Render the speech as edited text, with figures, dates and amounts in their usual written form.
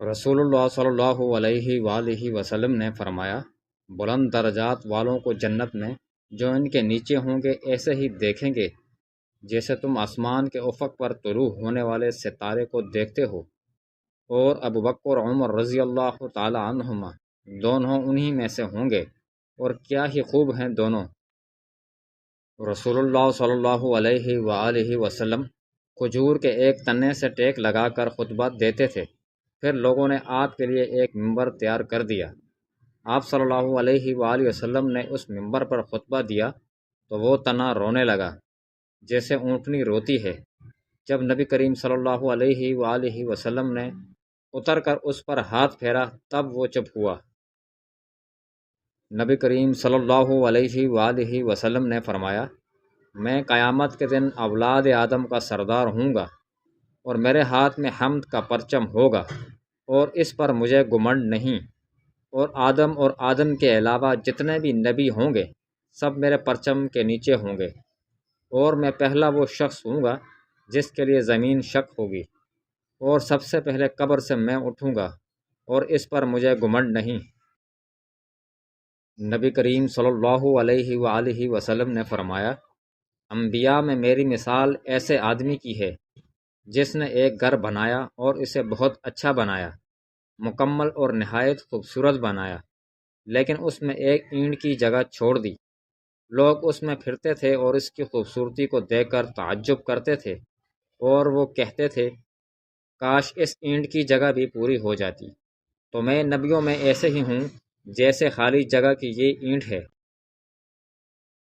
رسول اللہ صلی اللہ علیہ وآلہ وسلم نے فرمایا، بلند درجات والوں کو جنت میں جو ان کے نیچے ہوں گے ایسے ہی دیکھیں گے جیسے تم آسمان کے افق پر طلوع ہونے والے ستارے کو دیکھتے ہو، اور ابو بکر اور عمر رضی اللہ تعالی عنہما دونوں انہی میں سے ہوں گے، اور کیا ہی خوب ہیں دونوں۔ رسول اللہ صلی اللہ علیہ وآلہ وسلم کھجور کے ایک تنے سے ٹیک لگا کر خطبہ دیتے تھے، پھر لوگوں نے آپ کے لیے ایک ممبر تیار کر دیا۔ آپ صلی اللہ علیہ وآلہ وسلم نے اس ممبر پر خطبہ دیا تو وہ تنا رونے لگا جیسے اونٹنی روتی ہے۔ جب نبی کریم صلی اللہ علیہ وآلہ وسلم نے اتر کر اس پر ہاتھ پھیرا تب وہ چپ ہوا۔ نبی کریم صلی اللہ علیہ وآلہ وسلم نے فرمایا، میں قیامت کے دن اولاد آدم کا سردار ہوں گا، اور میرے ہاتھ میں حمد کا پرچم ہوگا، اور اس پر مجھے گمنڈ نہیں، اور آدم کے علاوہ جتنے بھی نبی ہوں گے سب میرے پرچم کے نیچے ہوں گے، اور میں پہلا وہ شخص ہوں گا جس کے لیے زمین شق ہوگی، اور سب سے پہلے قبر سے میں اٹھوں گا، اور اس پر مجھے گمنڈ نہیں۔ نبی کریم صلی اللہ علیہ وآلہ وسلم نے فرمایا، انبیاء میں میری مثال ایسے آدمی کی ہے جس نے ایک گھر بنایا اور اسے بہت اچھا بنایا، مکمل اور نہایت خوبصورت بنایا، لیکن اس میں ایک اینٹ کی جگہ چھوڑ دی۔ لوگ اس میں پھرتے تھے اور اس کی خوبصورتی کو دیکھ کر تعجب کرتے تھے، اور وہ کہتے تھے، کاش اس اینٹ کی جگہ بھی پوری ہو جاتی۔ تو میں نبیوں میں ایسے ہی ہوں جیسے خالی جگہ کی یہ اینٹ ہے۔